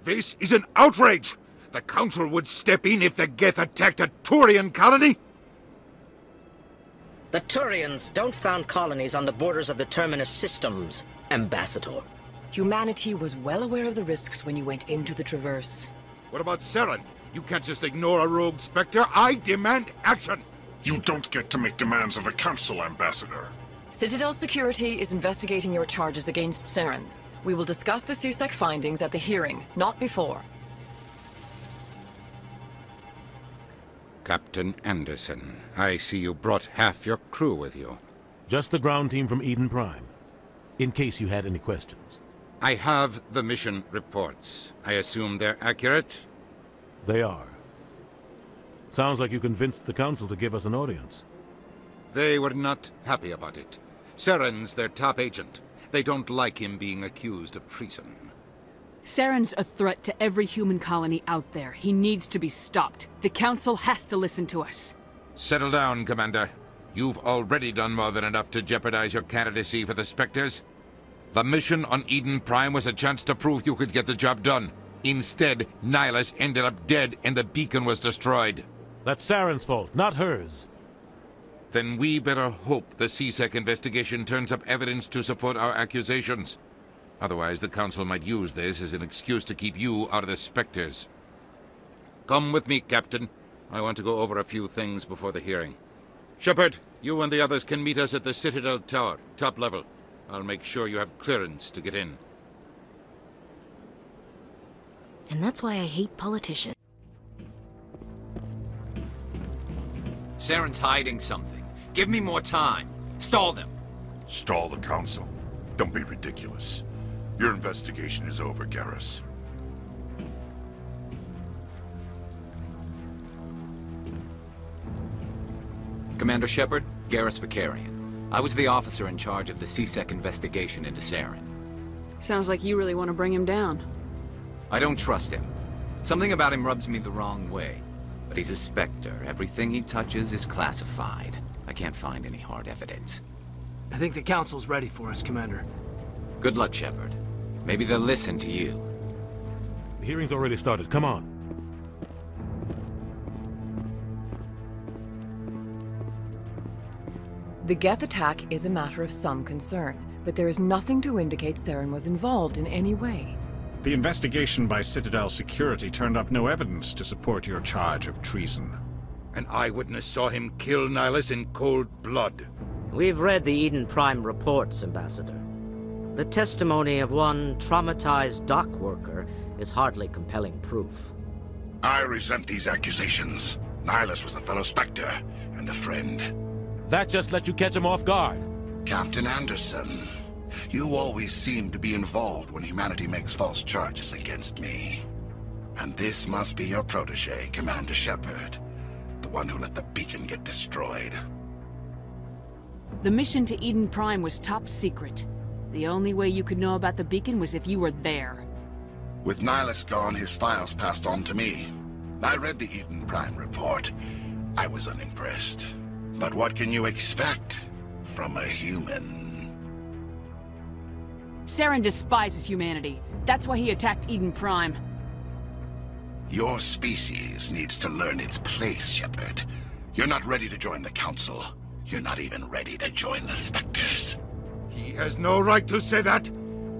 This is an outrage! The Council would step in if the Geth attacked a Turian colony? The Turians don't found colonies on the borders of the Terminus systems, Ambassador. Humanity was well aware of the risks when you went into the Traverse. What about Saren? You can't just ignore a rogue Spectre. I demand action! You don't get to make demands of the Council, Ambassador. Citadel Security is investigating your charges against Saren. We will discuss the CSEC findings at the hearing, not before. Captain Anderson, I see you brought half your crew with you. Just the ground team from Eden Prime, in case you had any questions. I have the mission reports. I assume they're accurate? They are. Sounds like you convinced the Council to give us an audience. They were not happy about it. Saren's their top agent. They don't like him being accused of treason. Saren's a threat to every human colony out there. He needs to be stopped. The Council has to listen to us. Settle down, Commander. You've already done more than enough to jeopardize your candidacy for the Spectres. The mission on Eden Prime was a chance to prove you could get the job done. Instead, Nihilus ended up dead and the beacon was destroyed. That's Saren's fault, not hers. Then we better hope the CSEC investigation turns up evidence to support our accusations. Otherwise, the Council might use this as an excuse to keep you out of the Spectres. Come with me, Captain. I want to go over a few things before the hearing. Shepard, you and the others can meet us at the Citadel Tower, top level. I'll make sure you have clearance to get in. And that's why I hate politicians. Saren's hiding something. Give me more time. Stall them. Stall the Council. Don't be ridiculous. Your investigation is over, Garrus. Commander Shepard, Garrus Vicarian. I was the officer in charge of the CSEC investigation into Saren. Sounds like you really want to bring him down. I don't trust him. Something about him rubs me the wrong way. But he's a Spectre. Everything he touches is classified. I can't find any hard evidence. I think the Council's ready for us, Commander. Good luck, Shepard. Maybe they'll listen to you. The hearing's already started. Come on. The Geth attack is a matter of some concern, but there is nothing to indicate Saren was involved in any way. The investigation by Citadel Security turned up no evidence to support your charge of treason. An eyewitness saw him kill Nihilus in cold blood. We've read the Eden Prime reports, Ambassador. The testimony of one traumatized dock worker is hardly compelling proof. I resent these accusations. Nihilus was a fellow Spectre and a friend. That just let you catch him off guard. Captain Anderson, you always seem to be involved when humanity makes false charges against me. And this must be your protege, Commander Shepard. The one who let the beacon get destroyed. The mission to Eden Prime was top secret. The only way you could know about the beacon was if you were there. With Nihilus gone, his files passed on to me. I read the Eden Prime report. I was unimpressed. But what can you expect from a human? Saren despises humanity. That's why he attacked Eden Prime. Your species needs to learn its place, Shepard. You're not ready to join the Council. You're not even ready to join the Spectres. He has no right to say that.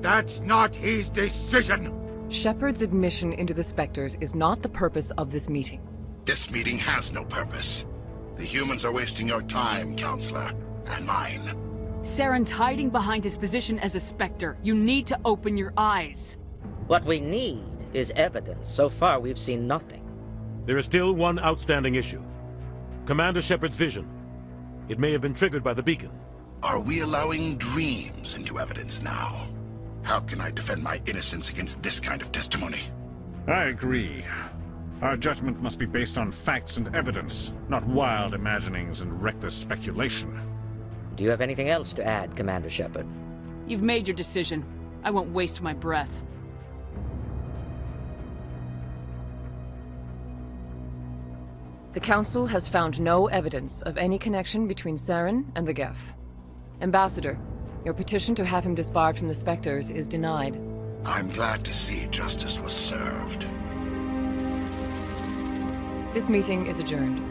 That's not his decision. Shepard's admission into the Spectres is not the purpose of this meeting. This meeting has no purpose. The humans are wasting your time, Counselor, and mine. Saren's hiding behind his position as a Spectre. You need to open your eyes. What we need is evidence. So far, we've seen nothing. There is still one outstanding issue. Commander Shepard's vision. It may have been triggered by the beacon. Are we allowing dreams into evidence now? How can I defend my innocence against this kind of testimony? I agree. Our judgment must be based on facts and evidence, not wild imaginings and reckless speculation. Do you have anything else to add, Commander Shepard? You've made your decision. I won't waste my breath. The Council has found no evidence of any connection between Saren and the Geth. Ambassador, your petition to have him disbarred from the Spectres is denied. I'm glad to see justice was served. This meeting is adjourned.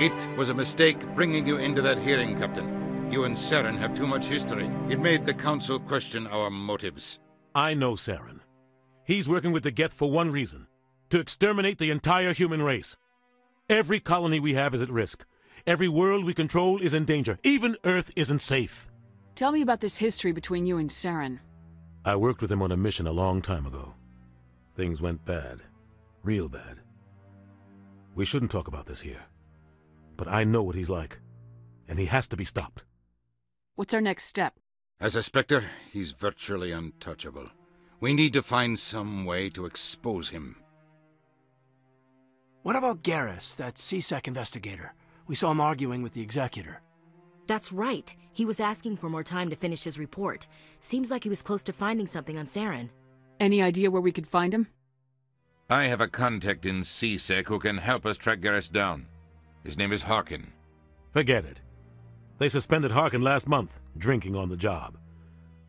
It was a mistake bringing you into that hearing, Captain. You and Saren have too much history. It made the Council question our motives. I know Saren. He's working with the Geth for one reason: to exterminate the entire human race. Every colony we have is at risk. Every world we control is in danger. Even Earth isn't safe. Tell me about this history between you and Saren. I worked with him on a mission a long time ago. Things went bad. Real bad. We shouldn't talk about this here. But I know what he's like, and he has to be stopped. What's our next step? As a Spectre, he's virtually untouchable. We need to find some way to expose him. What about Garrus, that CSEC investigator? We saw him arguing with the Executor. That's right. He was asking for more time to finish his report. Seems like he was close to finding something on Saren. Any idea where we could find him? I have a contact in CSEC who can help us track Garrus down. His name is Harkin. Forget it. They suspended Harkin last month, drinking on the job.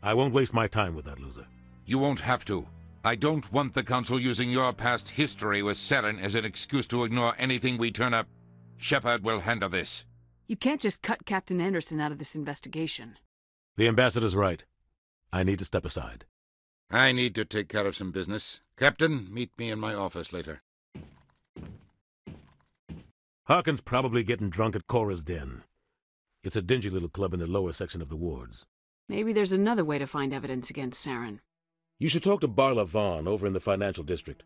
I won't waste my time with that loser. You won't have to. I don't want the Council using your past history with Saren as an excuse to ignore anything we turn up. Shepard will handle this. You can't just cut Captain Anderson out of this investigation. The Ambassador's right. I need to step aside. I need to take care of some business. Captain, meet me in my office later. Harkin's probably getting drunk at Cora's Den. It's a dingy little club in the lower section of the wards. Maybe there's another way to find evidence against Saren. You should talk to Barla Vaughn over in the financial district.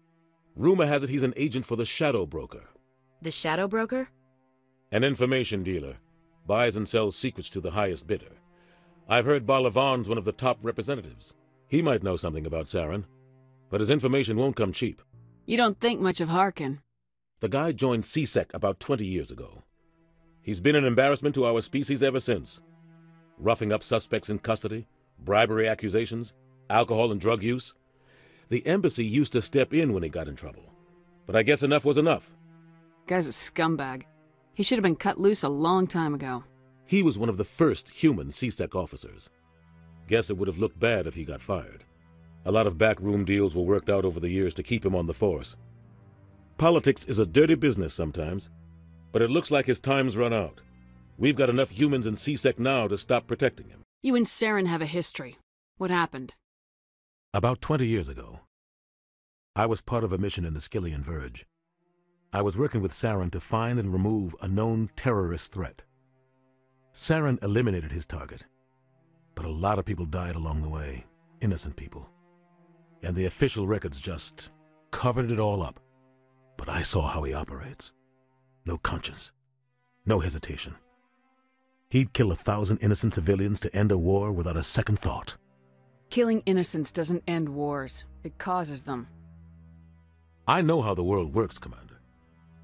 Rumor has it he's an agent for the Shadow Broker. The Shadow Broker? An information dealer. Buys and sells secrets to the highest bidder. I've heard Barla Vaughn's one of the top representatives. He might know something about Saren, but his information won't come cheap. You don't think much of Harkin. The guy joined CSEC about 20 years ago. He's been an embarrassment to our species ever since. Roughing up suspects in custody, bribery accusations, alcohol and drug use. The embassy used to step in when he got in trouble. But I guess enough was enough. Guy's a scumbag. He should have been cut loose a long time ago. He was one of the first human CSEC officers. Guess it would have looked bad if he got fired. A lot of backroom deals were worked out over the years to keep him on the force. Politics is a dirty business sometimes, but it looks like his time's run out. We've got enough humans in CSEC now to stop protecting him. You and Saren have a history. What happened? About 20 years ago, I was part of a mission in the Skillian Verge. I was working with Saren to find and remove a known terrorist threat. Saren eliminated his target, but a lot of people died along the way, innocent people. And the official records just covered it all up. But I saw how he operates. No conscience. No hesitation. He'd kill 1,000 innocent civilians to end a war without a second thought. Killing innocents doesn't end wars. It causes them. I know how the world works, Commander.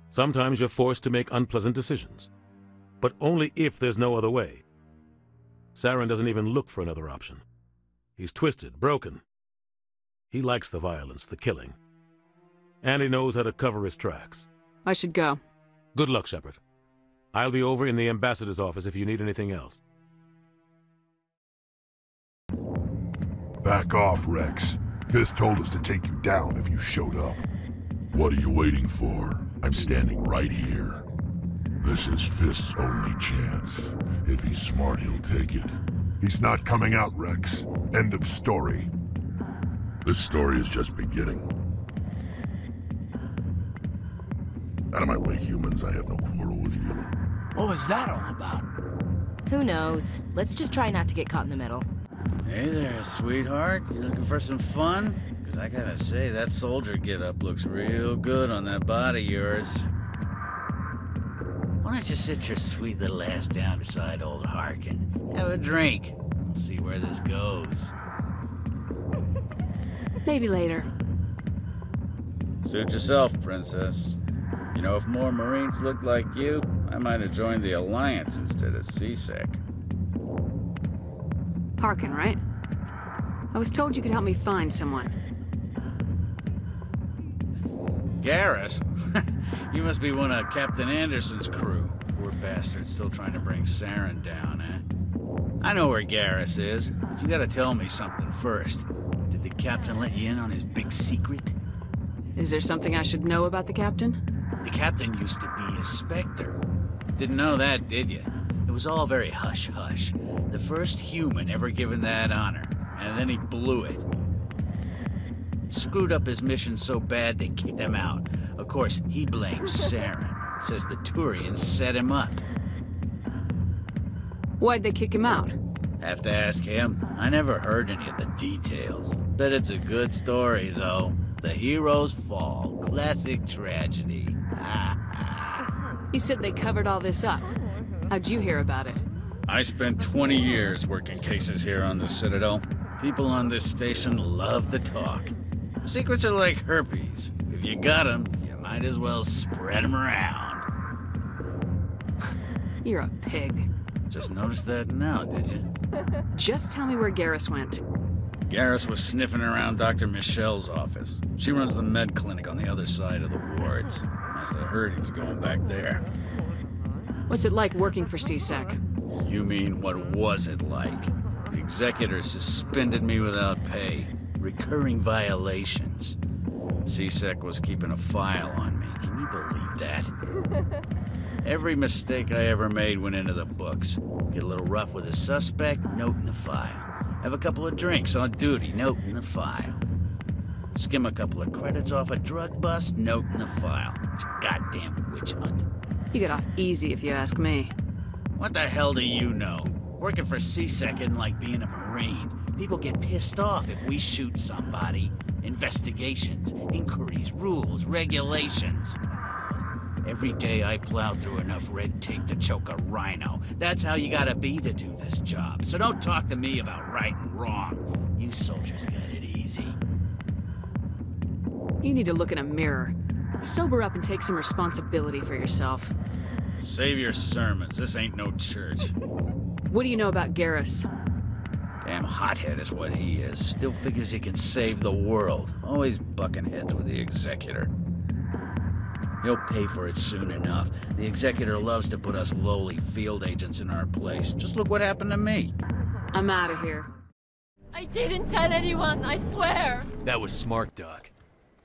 Sometimes you're forced to make unpleasant decisions. But only if there's no other way. Saren doesn't even look for another option. He's twisted, broken. He likes the violence, the killing. And he knows how to cover his tracks. I should go. Good luck, Shepard. I'll be over in the Ambassador's office if you need anything else. Back off, Rex. Fisk told us to take you down if you showed up. What are you waiting for? I'm standing right here. This is Fisk's only chance. If he's smart, he'll take it. He's not coming out, Rex. End of story. This story is just beginning. Out of my way, humans. I have no quarrel with you. What was that all about? Who knows? Let's just try not to get caught in the middle. Hey there, sweetheart. You looking for some fun? Because I gotta say, that soldier get-up looks real good on that body of yours. Why don't you sit your sweet little ass down beside old Harkin? Have a drink. We'll see where this goes. Maybe later. Suit yourself, princess. You know, if more Marines looked like you, I might have joined the Alliance instead of CSEC. Harkin, right? I was told you could help me find someone. Garrus? You must be one of Captain Anderson's crew. Poor bastard still trying to bring Saren down, eh? I know where Garrus is, but you gotta tell me something first. Did the captain let you in on his big secret? Is there something I should know about the captain? The captain used to be a Spectre. Didn't know that, did you? It was all very hush-hush. The first human ever given that honor, and then he blew it. Screwed up his mission so bad they kicked him out. Of course, he blames Saren. Says the Turians set him up. Why'd they kick him out? Have to ask him. I never heard any of the details. Bet it's a good story, though. The heroes fall. Classic tragedy. You said they covered all this up. How'd you hear about it? I spent 20 years working cases here on the Citadel. People on this station love to talk. Secrets are like herpes. If you got them, you might as well spread them around. You're a pig. Just noticed that now, did you? Just tell me where Garrus went. Garrus was sniffing around Dr. Michelle's office. She runs the med clinic on the other side of the wards. Must have heard he was going back there. What's it like working for CSEC? You mean, what was it like? The executor suspended me without pay. Recurring violations. CSEC was keeping a file on me. Can you believe that? Every mistake I ever made went into the books. Get a little rough with a suspect, note in the file. Have a couple of drinks on duty, note in the file. Skim a couple of credits off a drug bust, note in the file. It's a goddamn witch hunt. You get off easy if you ask me. What the hell do you know? Working for CSEC isn't like being a Marine. People get pissed off if we shoot somebody. Investigations, inquiries, rules, regulations. Every day I plow through enough red tape to choke a rhino. That's how you gotta be to do this job. So don't talk to me about right and wrong. You soldiers got it easy. You need to look in a mirror. Sober up and take some responsibility for yourself. Save your sermons. This ain't no church. What do you know about Garrus? Damn hothead is what he is. Still figures he can save the world. Always bucking heads with the executor. He'll pay for it soon enough. The executor loves to put us lowly field agents in our place. Just look what happened to me. I'm out of here. I didn't tell anyone, I swear! That was smart, Doc.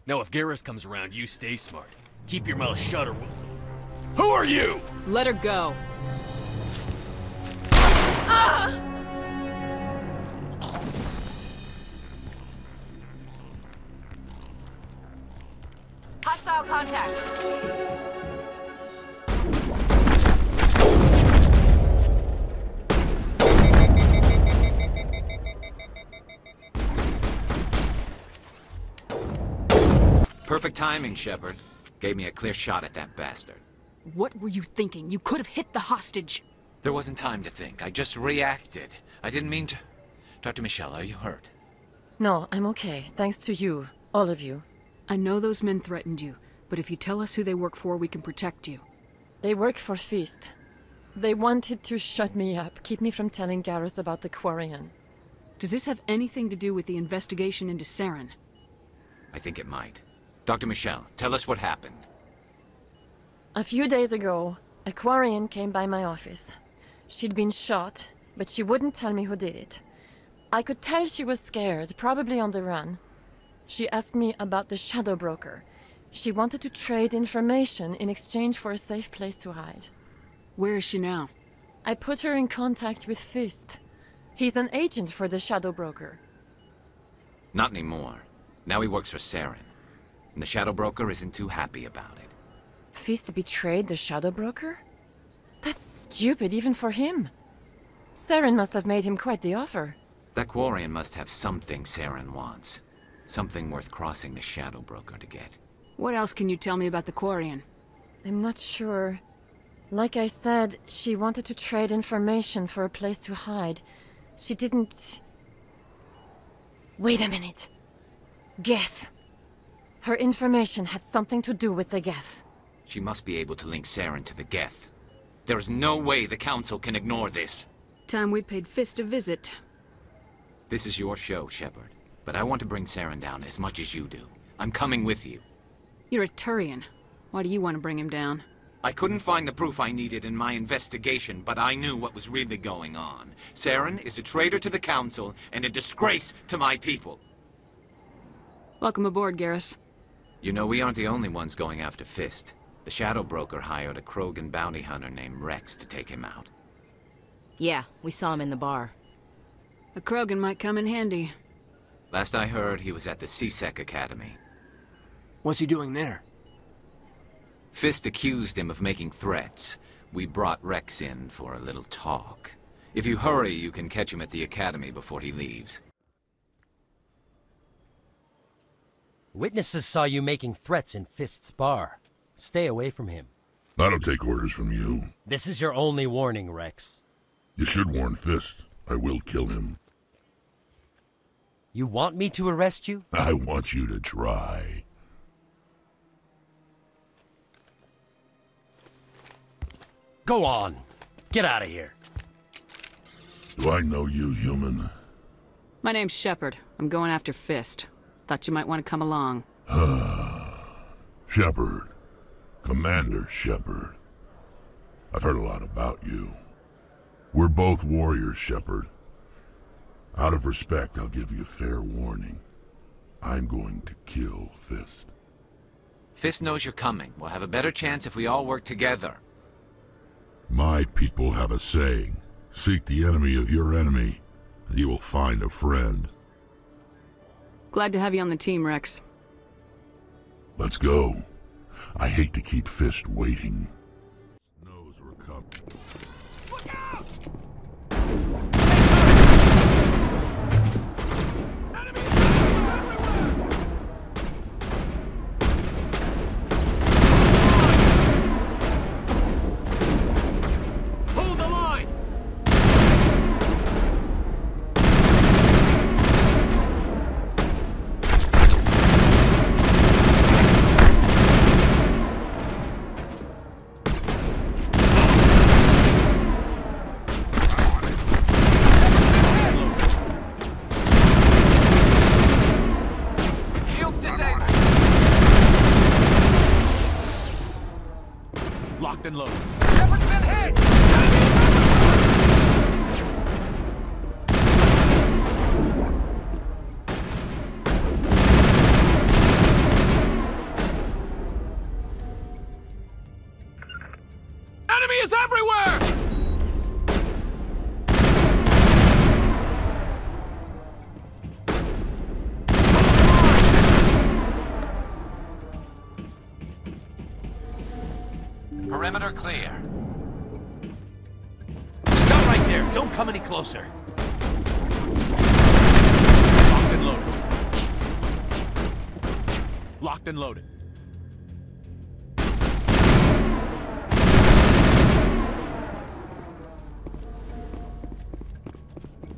Now if Garrus comes around, you stay smart. Keep your mouth shut or we'll... Who are you? Let her go. Ah! Hostile contact. Perfect timing, Shepard. Gave me a clear shot at that bastard. What were you thinking? You could have hit the hostage. There wasn't time to think. I just reacted. I didn't mean to... Dr. Michelle, are you hurt? No, I'm okay. Thanks to you. All of you. I know those men threatened you, but if you tell us who they work for, we can protect you. They work for Feast. They wanted to shut me up, keep me from telling Garrus about the Quarian. Does this have anything to do with the investigation into Saren? I think it might. Dr. Michelle, tell us what happened. A few days ago, a Quarian came by my office. She'd been shot, but she wouldn't tell me who did it. I could tell she was scared, probably on the run. She asked me about the Shadow Broker. She wanted to trade information in exchange for a safe place to hide. Where is she now? I put her in contact with Fist. He's an agent for the Shadow Broker. Not anymore. Now he works for Saren. And the Shadow Broker isn't too happy about it. Fist betrayed the Shadow Broker? That's stupid even for him. Saren must have made him quite the offer. That Quarian must have something Saren wants. Something worth crossing the Shadow Broker to get. What else can you tell me about the Quarian? I'm not sure. Like I said, she wanted to trade information for a place to hide. She didn't... Wait a minute. Geth. Her information had something to do with the Geth. She must be able to link Saren to the Geth. There's no way the Council can ignore this. Time we paid Fist a visit. This is your show, Shepard. But I want to bring Saren down as much as you do. I'm coming with you. You're a Turian. Why do you want to bring him down? I couldn't find the proof I needed in my investigation, but I knew what was really going on. Saren is a traitor to the Council and a disgrace to my people. Welcome aboard, Garrus. You know, we aren't the only ones going after Fist. The Shadow Broker hired a Krogan bounty hunter named Rex to take him out. Yeah, we saw him in the bar. A Krogan might come in handy. Last I heard, he was at the CSEC Academy. What's he doing there? Fist accused him of making threats. We brought Rex in for a little talk. If you hurry, you can catch him at the Academy before he leaves. Witnesses saw you making threats in Fist's bar. Stay away from him. I don't take orders from you. This is your only warning, Rex. You should warn Fist. I will kill him. You want me to arrest you? I want you to try. Go on. Get out of here. Do I know you, human? My name's Shepard. I'm going after Fist. Thought you might want to come along. Shepard. Commander Shepard. I've heard a lot about you. We're both warriors, Shepard. Out of respect, I'll give you fair warning. I'm going to kill Fist. Fist knows you're coming. We'll have a better chance if we all work together. My people have a saying. Seek the enemy of your enemy, and you will find a friend. Glad to have you on the team, Rex. Let's go. I hate to keep Fist waiting. Knows we're coming. Look out! Locked and loaded. Shepard's been hit! Enemy is everywhere! Perimeter clear. Stop right there. Don't come any closer. Locked and loaded. Locked and loaded.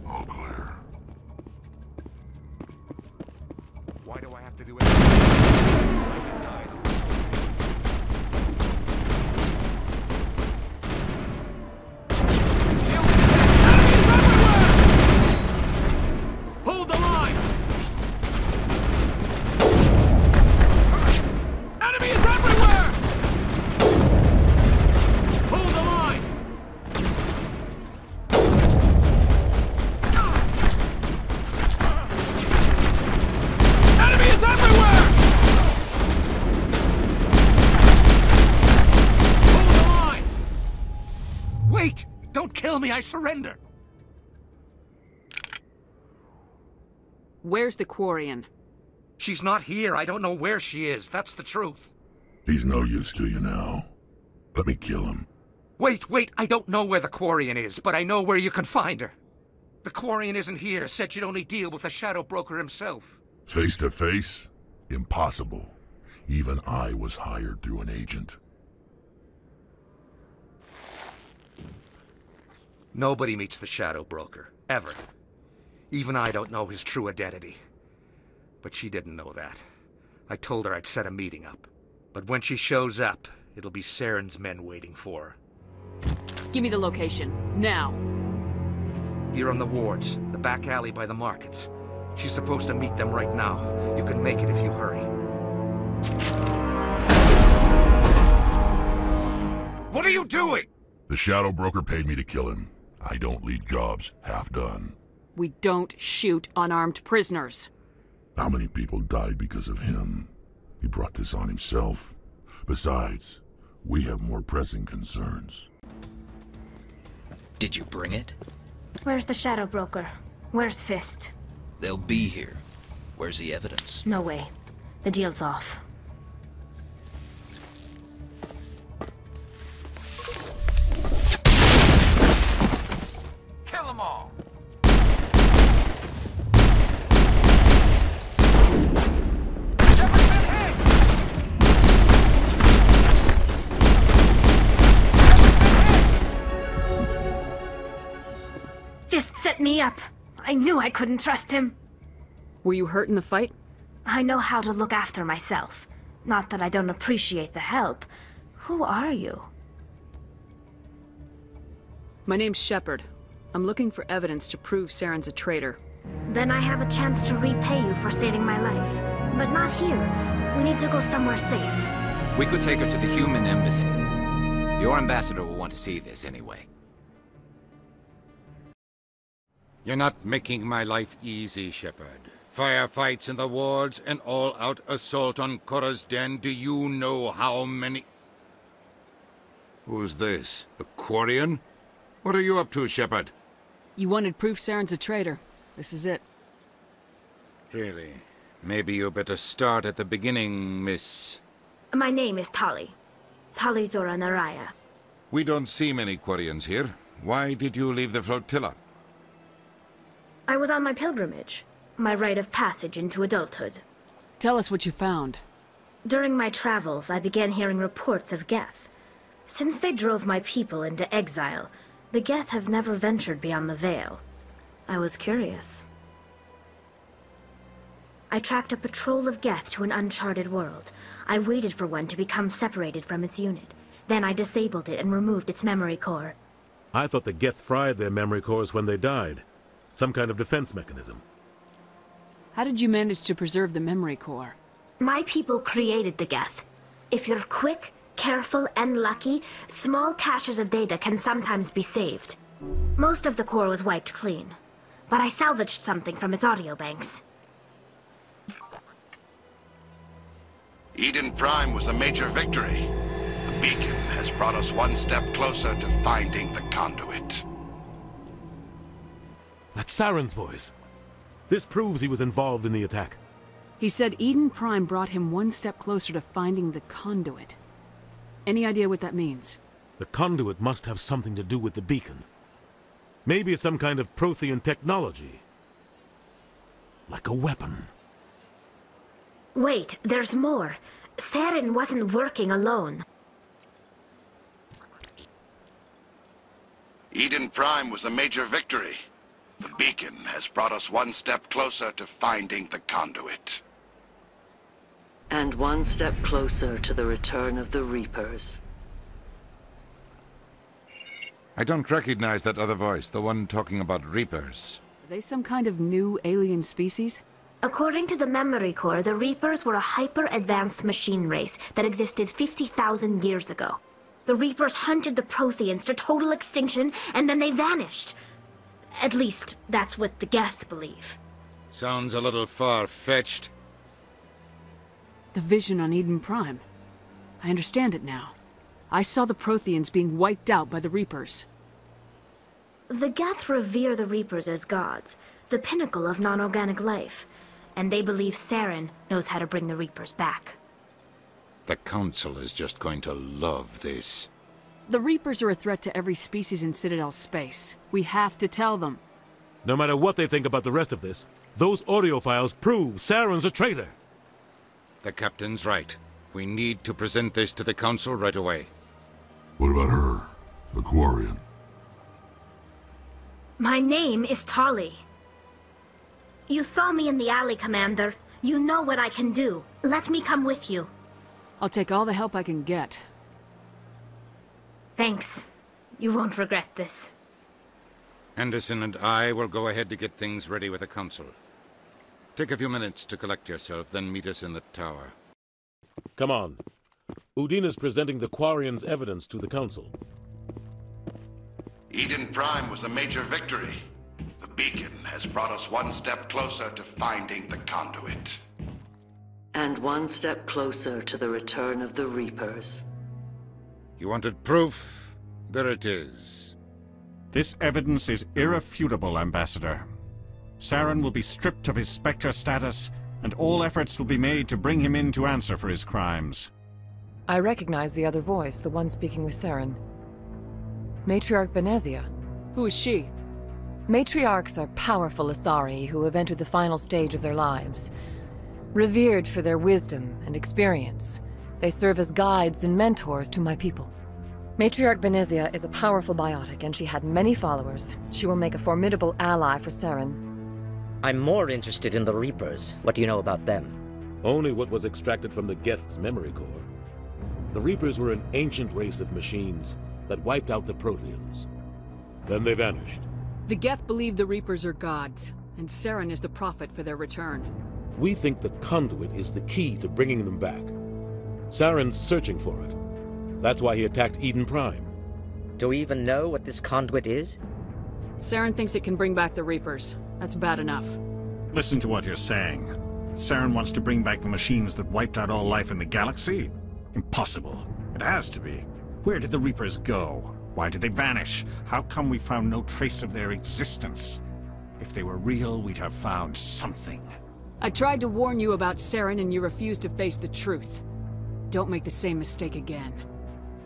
All clear. Why do I have to do everything? Hold the line! Enemy is everywhere! Hold the line! Enemy is everywhere! Hold the line! Wait! Don't kill me, I surrender! Where's the Quarian? She's not here. I don't know where she is. That's the truth. He's no use to you now. Let me kill him. Wait! I don't know where the Quarian is, but I know where you can find her. The Quarian isn't here. Said she'd only deal with the Shadow Broker himself. Face to face? Impossible. Even I was hired through an agent. Nobody meets the Shadow Broker. Ever. Even I don't know his true identity. But she didn't know that. I told her I'd set a meeting up. But when she shows up, it'll be Saren's men waiting for her. Give me the location. Now. Here on the wards, the back alley by the markets. She's supposed to meet them right now. You can make it if you hurry. What are you doing? The Shadow Broker paid me to kill him. I don't leave jobs half done. We don't shoot unarmed prisoners. How many people died because of him? He brought this on himself. Besides, we have more pressing concerns. Did you bring it? Where's the Shadow Broker? Where's Fist? They'll be here. Where's the evidence? No way. The deal's off. Kill them all! Fist set me up. I knew I couldn't trust him. Were you hurt in the fight? I know how to look after myself. Not that I don't appreciate the help. Who are you? My name's Shepard. I'm looking for evidence to prove Saren's a traitor. Then I have a chance to repay you for saving my life. But not here. We need to go somewhere safe. We could take her to the human embassy. Your ambassador will want to see this anyway. You're not making my life easy, Shepard. Firefights in the wards, an all-out assault on Korra's den. Do you know how many... Who's this? A Quarian? What are you up to, Shepard? You wanted proof Saren's a traitor. This is it. Really? Maybe you better start at the beginning, Miss... My name is Tali. Tali Zora Naraya. We don't see many Quarians here. Why did you leave the flotilla? I was on my pilgrimage. My rite of passage into adulthood. Tell us what you found. During my travels, I began hearing reports of Geth. Since they drove my people into exile, the Geth have never ventured beyond the Veil. I was curious. I tracked a patrol of Geth to an uncharted world. I waited for one to become separated from its unit. Then I disabled it and removed its memory core. I thought the Geth fried their memory cores when they died. Some kind of defense mechanism. How did you manage to preserve the memory core? My people created the Geth. If you're quick, careful, and lucky, small caches of data can sometimes be saved. Most of the core was wiped clean, but I salvaged something from its audio banks. Eden Prime was a major victory. The beacon has brought us one step closer to finding the conduit. That's Saren's voice. This proves he was involved in the attack. He said Eden Prime brought him one step closer to finding the conduit. Any idea what that means? The conduit must have something to do with the beacon. Maybe it's some kind of Prothean technology. Like a weapon. Wait, there's more. Saren wasn't working alone. Eden Prime was a major victory. The beacon has brought us one step closer to finding the conduit. And one step closer to the return of the Reapers. I don't recognize that other voice, the one talking about Reapers. Are they some kind of new alien species? According to the memory core, the Reapers were a hyper-advanced machine race that existed 50,000 years ago. The Reapers hunted the Protheans to total extinction, and then they vanished. At least, that's what the Geth believe. Sounds a little far-fetched. The vision on Eden Prime. I understand it now. I saw the Protheans being wiped out by the Reapers. The Geth revere the Reapers as gods, the pinnacle of non-organic life. And they believe Saren knows how to bring the Reapers back. The Council is just going to love this. The Reapers are a threat to every species in Citadel space. We have to tell them. No matter what they think about the rest of this, those audio files prove Saren's a traitor. The Captain's right. We need to present this to the Council right away. What about her? The Quarian? My name is Tali. You saw me in the alley, Commander. You know what I can do. Let me come with you. I'll take all the help I can get. Thanks. You won't regret this. Anderson and I will go ahead to get things ready with the Council. Take a few minutes to collect yourself, then meet us in the tower. Come on. Udina's presenting the Quarian's evidence to the Council. Eden Prime was a major victory. The beacon has brought us one step closer to finding the conduit. And one step closer to the return of the Reapers. You wanted proof? There it is. This evidence is irrefutable, Ambassador. Saren will be stripped of his Spectre status, and all efforts will be made to bring him in to answer for his crimes. I recognize the other voice, the one speaking with Saren. Matriarch Benezia. Who is she? Matriarchs are powerful Asari who have entered the final stage of their lives. Revered for their wisdom and experience, they serve as guides and mentors to my people. Matriarch Benezia is a powerful biotic, and she had many followers. She will make a formidable ally for Saren. I'm more interested in the Reapers. What do you know about them? Only what was extracted from the Geth's memory core. The Reapers were an ancient race of machines that wiped out the Protheans. Then they vanished. The Geth believe the Reapers are gods, and Saren is the prophet for their return. We think the conduit is the key to bringing them back. Saren's searching for it. That's why he attacked Eden Prime. Do we even know what this conduit is? Saren thinks it can bring back the Reapers. That's bad enough. Listen to what you're saying. Saren wants to bring back the machines that wiped out all life in the galaxy? Impossible. It has to be. Where did the Reapers go? Why did they vanish? How come we found no trace of their existence? If they were real, we'd have found something. I tried to warn you about Saren and you refused to face the truth. Don't make the same mistake again.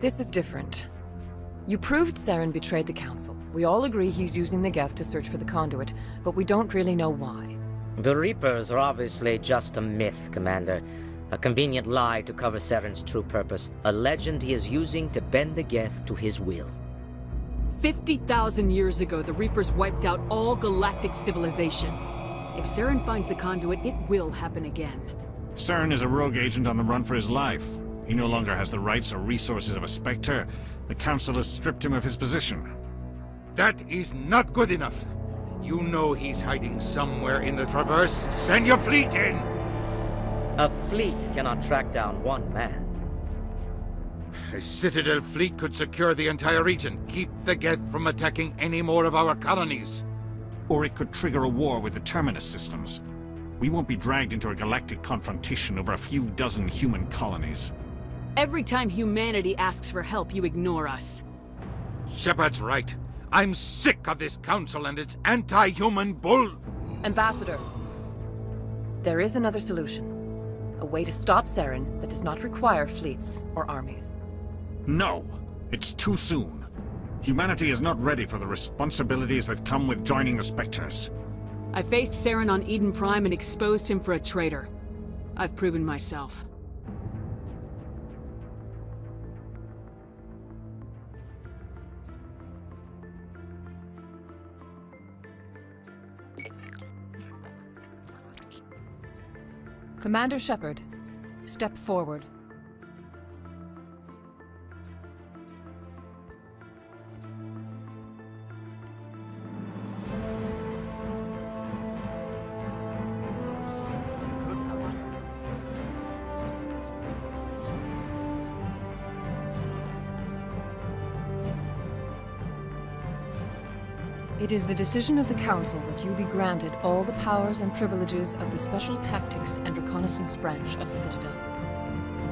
This is different. You proved Saren betrayed the Council. We all agree he's using the Geth to search for the conduit, but we don't really know why. The Reapers are obviously just a myth, Commander. A convenient lie to cover Saren's true purpose. A legend he is using to bend the Geth to his will. 50,000 years ago, the Reapers wiped out all galactic civilization. If Saren finds the conduit, it will happen again. Saren is a rogue agent on the run for his life. He no longer has the rights or resources of a Spectre. The Council has stripped him of his position. That is not good enough. You know he's hiding somewhere in the Traverse. Send your fleet in! A fleet cannot track down one man. A Citadel fleet could secure the entire region, keep the Geth from attacking any more of our colonies. Or it could trigger a war with the Terminus systems. We won't be dragged into a galactic confrontation over a few dozen human colonies. Every time humanity asks for help, you ignore us. Shepard's right. I'm sick of this council and its anti-human bull... Ambassador, there is another solution. A way to stop Saren that does not require fleets or armies. No! It's too soon. Humanity is not ready for the responsibilities that come with joining the Spectres. I faced Saren on Eden Prime and exposed him for a traitor. I've proven myself. Commander Shepard, step forward. It is the decision of the Council that you be granted all the powers and privileges of the Special Tactics and Reconnaissance branch of the Citadel.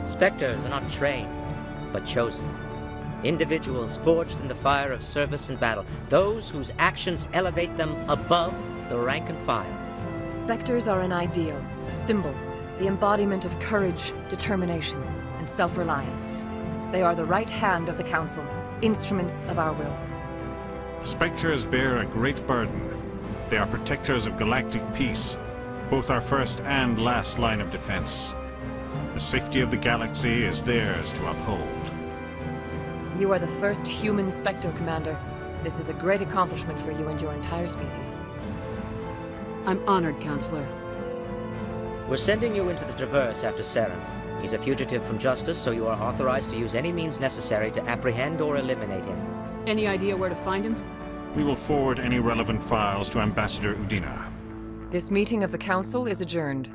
Spectres are not trained, but chosen. Individuals forged in the fire of service and battle. Those whose actions elevate them above the rank and file. Spectres are an ideal, a symbol, the embodiment of courage, determination, and self-reliance. They are the right hand of the Council, instruments of our will. Spectres bear a great burden. They are protectors of galactic peace, both our first and last line of defense. The safety of the galaxy is theirs to uphold. You are the first human Spectre, Commander. This is a great accomplishment for you and your entire species. I'm honored, Counselor. We're sending you into the Traverse after Saren. He's a fugitive from justice, so you are authorized to use any means necessary to apprehend or eliminate him. Any idea where to find him? We will forward any relevant files to Ambassador Udina. This meeting of the Council is adjourned.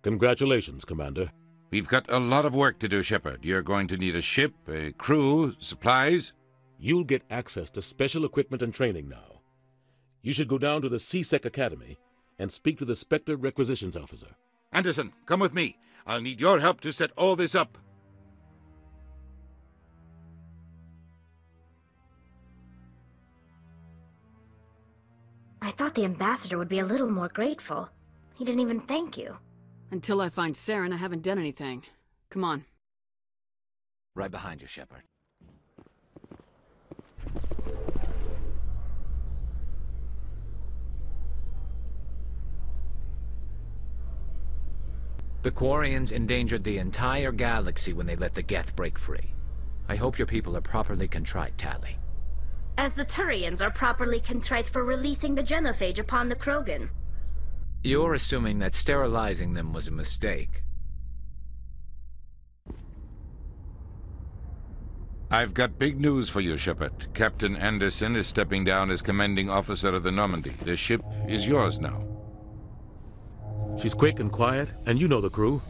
Congratulations, Commander. We've got a lot of work to do, Shepard. You're going to need a ship, a crew, supplies. You'll get access to special equipment and training now. You should go down to the C-Sec Academy and speak to the Spectre Requisitions Officer. Anderson, come with me. I'll need your help to set all this up. I thought the Ambassador would be a little more grateful. He didn't even thank you. Until I find Saren, I haven't done anything. Come on. Right behind you, Shepard. The Quarians endangered the entire galaxy when they let the Geth break free. I hope your people are properly contrite, Tali. As the Turians are properly contrite for releasing the genophage upon the Krogan. You're assuming that sterilizing them was a mistake. I've got big news for you, Shepard. Captain Anderson is stepping down as commanding officer of the Normandy. The ship is yours now. She's quick and quiet, and you know the crew.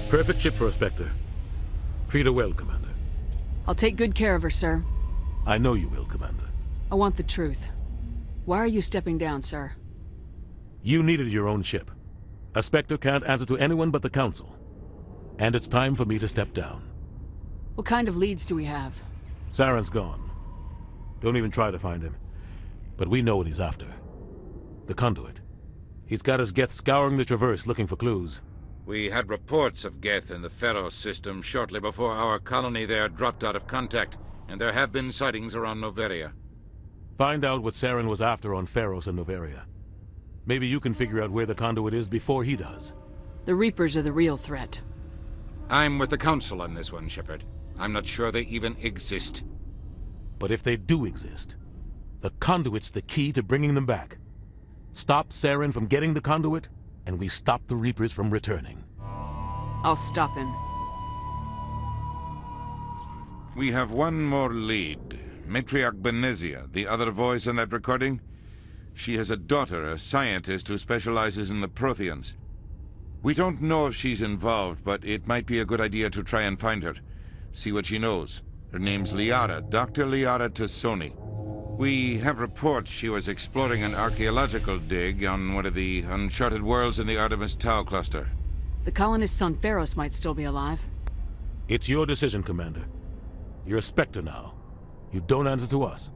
Perfect ship for a Spectre. Treat her well, Commander. I'll take good care of her, sir. I know you will, Commander. I want the truth. Why are you stepping down, sir? You needed your own ship. A Spectre can't answer to anyone but the Council. And it's time for me to step down. What kind of leads do we have? Saren's gone. Don't even try to find him. But we know what he's after. The conduit. He's got his Geth scouring the Traverse looking for clues. We had reports of Geth in the Pharos system shortly before our colony there dropped out of contact, and there have been sightings around Noveria. Find out what Saren was after on Pharos and Noveria. Maybe you can figure out where the conduit is before he does. The Reapers are the real threat. I'm with the Council on this one, Shepard. I'm not sure they even exist. But if they do exist, the conduit's the key to bringing them back. Stop Saren from getting the conduit, and we stop the Reapers from returning. I'll stop him. We have one more lead. Matriarch Benezia, the other voice in that recording. She has a daughter, a scientist who specializes in the Protheans. We don't know if she's involved, but it might be a good idea to try and find her. See what she knows. Her name's Liara, Dr. Liara Tassoni. We have reports she was exploring an archaeological dig on one of the uncharted worlds in the Artemis Tau cluster. The colonists on Pharos might still be alive. It's your decision, Commander. You're a Spectre now. You don't answer to us.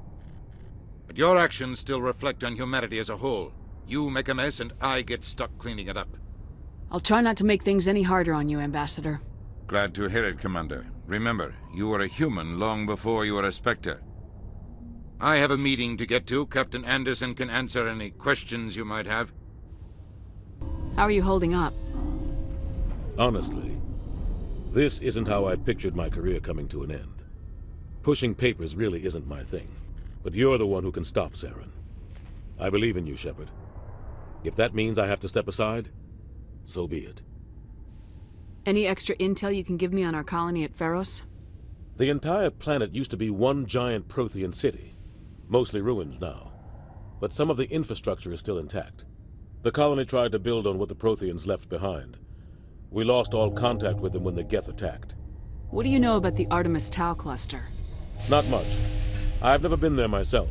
But your actions still reflect on humanity as a whole. You make a mess and I get stuck cleaning it up. I'll try not to make things any harder on you, Ambassador. Glad to hear it, Commander. Remember, you were a human long before you were a Spectre. I have a meeting to get to. Captain Anderson can answer any questions you might have. How are you holding up? Honestly, this isn't how I pictured my career coming to an end. Pushing papers really isn't my thing. But you're the one who can stop Saren. I believe in you, Shepard. If that means I have to step aside, so be it. Any extra intel you can give me on our colony at Pharos? The entire planet used to be one giant Prothean city. Mostly ruins now. But some of the infrastructure is still intact. The colony tried to build on what the Protheans left behind. We lost all contact with them when the Geth attacked. What do you know about the Artemis Tau cluster? Not much. I've never been there myself.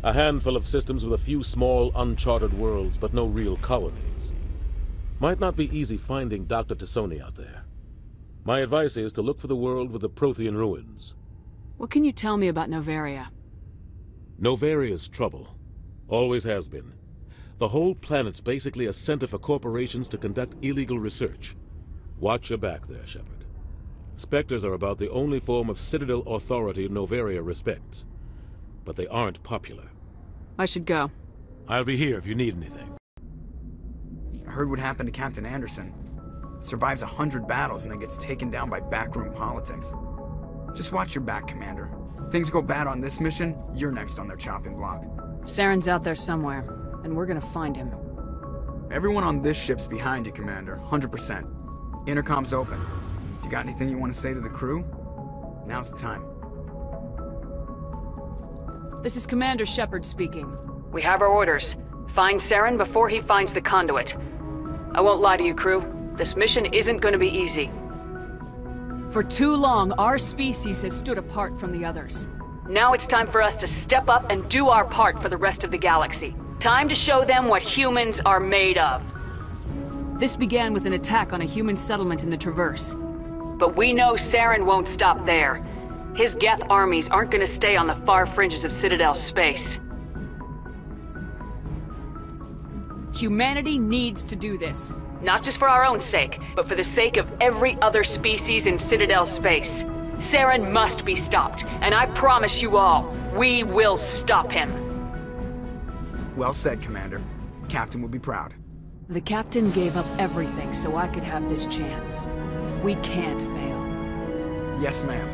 A handful of systems with a few small, uncharted worlds, but no real colonies. Might not be easy finding Dr. Tassoni out there. My advice is to look for the world with the Prothean ruins. What can you tell me about Noveria? Noveria's trouble. Always has been. The whole planet's basically a center for corporations to conduct illegal research. Watch your back there, Shepard. Spectres are about the only form of Citadel authority Noveria respects. But they aren't popular. I should go. I'll be here if you need anything. I heard what happened to Captain Anderson. Survives 100 battles and then gets taken down by backroom politics. Just watch your back, Commander. Things go bad on this mission, you're next on their chopping block. Saren's out there somewhere, and we're gonna find him. Everyone on this ship's behind you, Commander, 100%. Intercom's open. If you got anything you want to say to the crew, now's the time. This is Commander Shepard speaking. We have our orders. Find Saren before he finds the conduit. I won't lie to you, crew. This mission isn't gonna be easy. For too long, our species has stood apart from the others. Now it's time for us to step up and do our part for the rest of the galaxy. Time to show them what humans are made of. This began with an attack on a human settlement in the Traverse. But we know Saren won't stop there. His Geth armies aren't gonna stay on the far fringes of Citadel space. Humanity needs to do this. Not just for our own sake, but for the sake of every other species in Citadel space. Saren must be stopped, and I promise you all, we will stop him. Well said, Commander. Captain would be proud. The Captain gave up everything so I could have this chance. We can't fail. Yes, ma'am.